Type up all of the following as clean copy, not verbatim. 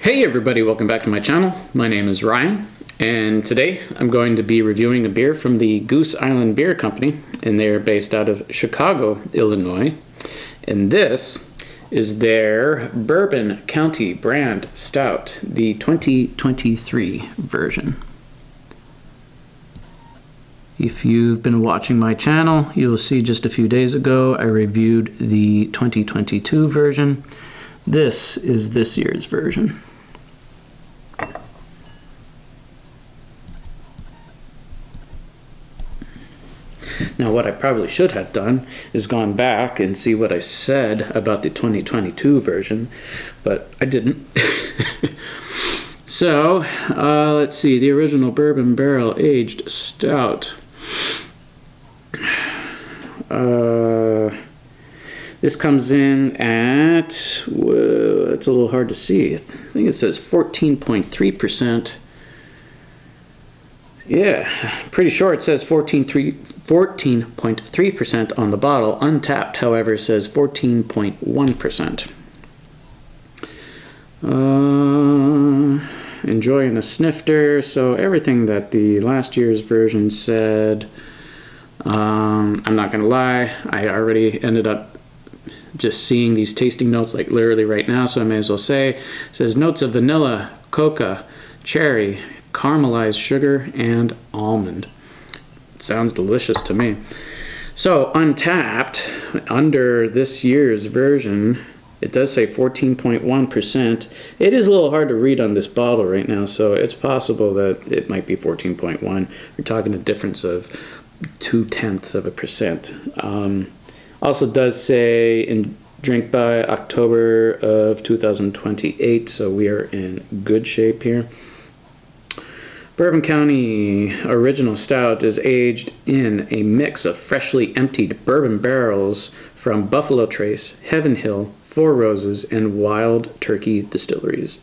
Hey everybody, welcome back to my channel. My name is Ryan, and today I'm going to be reviewing a beer from the Goose Island Beer Company, and they're based out of Chicago, Illinois. And this is their Bourbon County Brand Stout, the 2023 version. If you've been watching my channel, you will see just a few days ago I reviewed the 2022 version. This is this year's version. Now, what I probably should have done is gone back and see what I said about the 2022 version, but I didn't. So, let's see, the original bourbon barrel aged stout. This comes in at, whoa, it's a little hard to see. I think it says 14.3%. Yeah, pretty sure it says 14.3% on the bottle. Untapped, however, says 14.1%. Enjoying a snifter. So everything that the last year's version said, I'm not going to lie, I already ended up just seeing these tasting notes like literally right now, so I may as well say. It says notes of vanilla, coca, cherry, caramelized sugar, and almond. It sounds delicious to me. So Untapped, under this year's version, it does say 14.1%. It is a little hard to read on this bottle right now, so it's possible that it might be 14.1. We're talking a difference of 0.2%. Also does say in drink by October of 2028, so we are in good shape here. Bourbon County Original Stout is aged in a mix of freshly emptied bourbon barrels from Buffalo Trace, Heaven Hill, Four Roses, and Wild Turkey distilleries.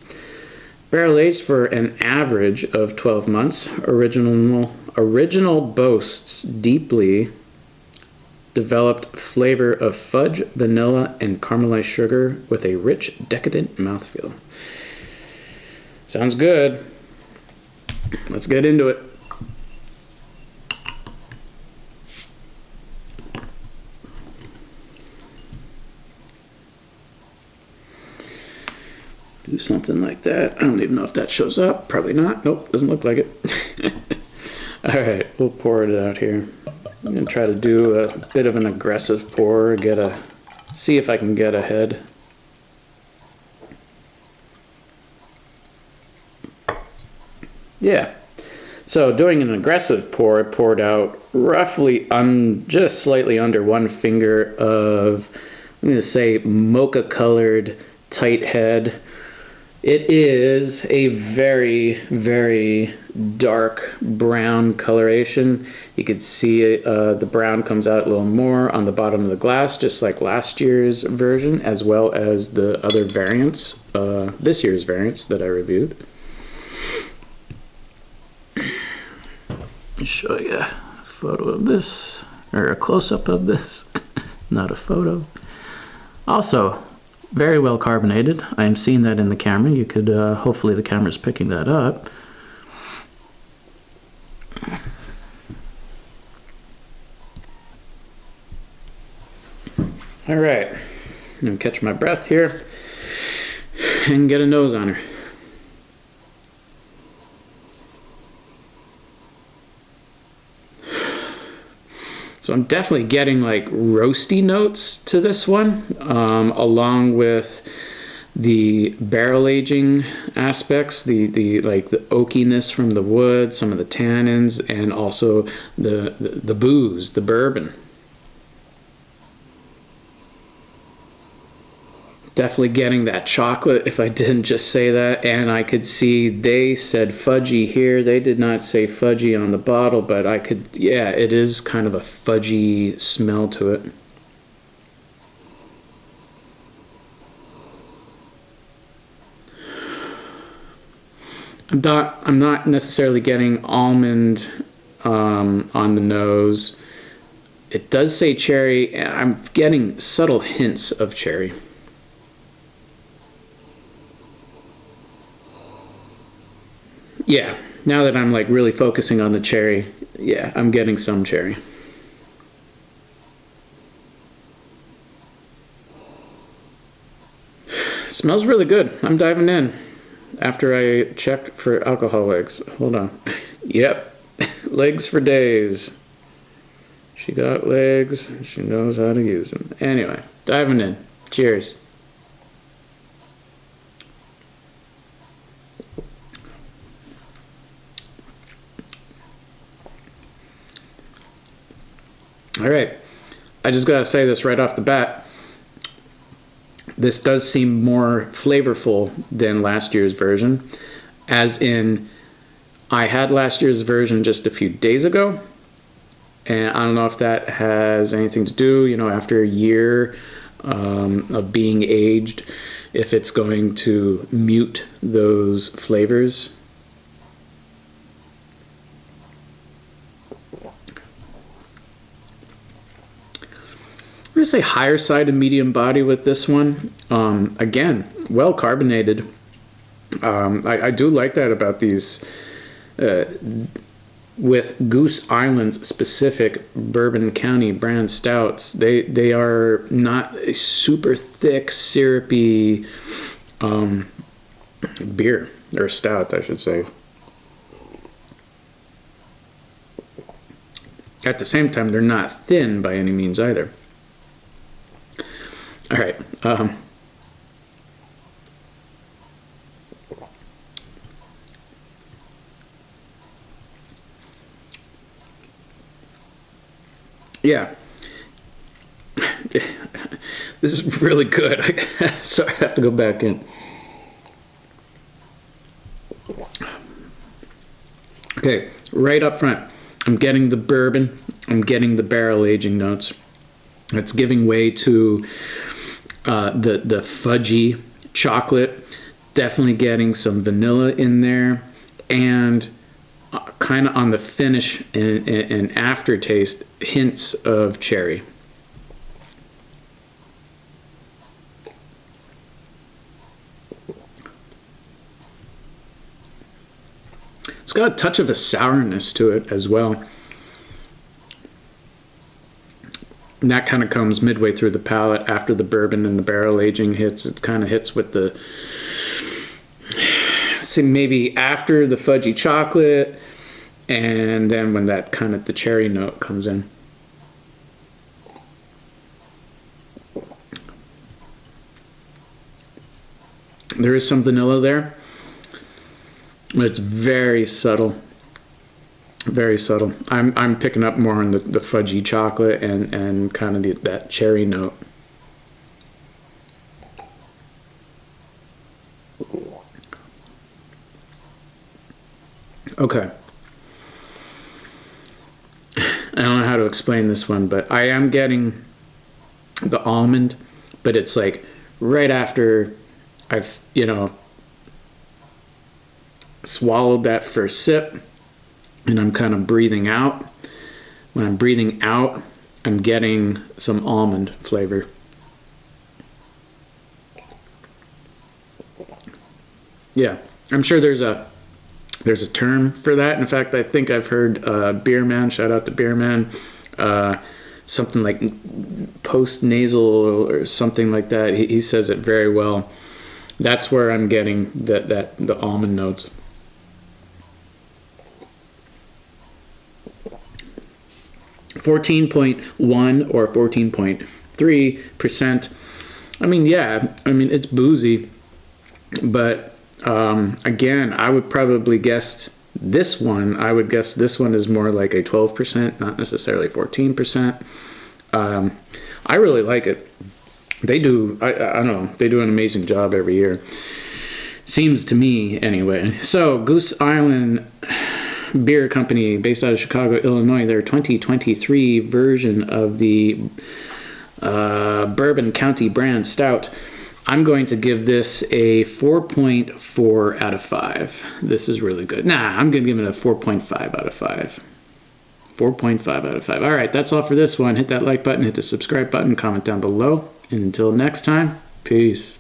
Barrel aged for an average of 12 months. Original boasts deeply developed flavor of fudge, vanilla, and caramelized sugar with a rich, decadent mouthfeel. Sounds good. Let's get into it. Do something like that. I don't even know if that shows up. Probably not. Nope, doesn't look like it. All right, we'll pour it out here. I'm gonna try to do a bit of an aggressive pour, see if I can get ahead. Yeah, so doing an aggressive pour, I poured out roughly just slightly under one finger of, I'm going to say, mocha colored tight head. It is a very, very dark brown coloration. You can see the brown comes out a little more on the bottom of the glass, just like last year's version, as well as the other variants, this year's variants that I reviewed. Show you a photo of this, or a close-up of this, not a photo. Also, very well carbonated. I am seeing that in the camera. You could, hopefully the camera's picking that up. All right, I'm gonna catch my breath here and get a nose on her. So I'm definitely getting like roasty notes to this one, along with the barrel aging aspects, the oakiness from the wood, some of the tannins, and also the booze, the bourbon. Definitely getting that chocolate, if I didn't just say that. And I could see they said fudgy here. They did not say fudgy on the bottle, but I could, yeah, it is kind of a fudgy smell to it. I'm not necessarily getting almond on the nose. It does say cherry. I'm getting subtle hints of cherry. Yeah, now that I'm like really focusing on the cherry, yeah, I'm getting some cherry. Smells really good. I'm diving in after I check for alcohol legs. Hold on. Yep, legs for days. She got legs. She knows how to use them. Anyway, diving in. Cheers. All right. I just gotta say this right off the bat. This does seem more flavorful than last year's version. As in, I had last year's version just a few days ago. And I don't know if that has anything to do, you know, after a year of being aged, if it's going to mute those flavors. I'm going to say higher side of medium body with this one. Again, well carbonated. I do like that about these. With Goose Island's specific Bourbon County Brand Stouts, they are not a super thick, syrupy beer, or stout, I should say. At the same time, they're not thin by any means either. All right. Yeah. This is really good. Sorry, I have to go back in. Okay, right up front, I'm getting the bourbon. I'm getting the barrel aging notes. It's giving way to the fudgy chocolate. Definitely getting some vanilla in there, and kind of on the finish and aftertaste, hints of cherry. It's got a touch of a sourness to it as well. And that kind of comes midway through the palate after the bourbon and the barrel aging hits. It kind of hits with the, say maybe after the fudgy chocolate, and then when that kind of the cherry note comes in. There is some vanilla there, but it's very subtle. Very subtle. I'm picking up more on the fudgy chocolate and kind of that cherry note. Okay. I don't know how to explain this one, but I am getting the almond, but it's like right after I've, swallowed that first sip. And I'm kind of breathing out. When I'm breathing out, I'm getting some almond flavor. Yeah, I'm sure there's a term for that. In fact, I think I've heard Beer Man, shout out to Beer Man, something like post-nasal or something like that. He says it very well. That's where I'm getting the almond notes. 14.1 or 14.3%. I mean, yeah, it's boozy, but again, I would probably guess this one. I would guess this one is more like a 12%, not necessarily 14%. I really like it. They do. I don't know. They do an amazing job every year. Seems to me, anyway. So, Goose Island Beer Company, based out of Chicago, Illinois, their 2023 version of the Bourbon County Brand Stout. I'm going to give this a 4.4 out of 5. This is really good. I'm going to give it a 4.5 out of 5. 4.5 out of 5. All right, that's all for this one. Hit that like button, hit the subscribe button, comment down below. And until next time, peace.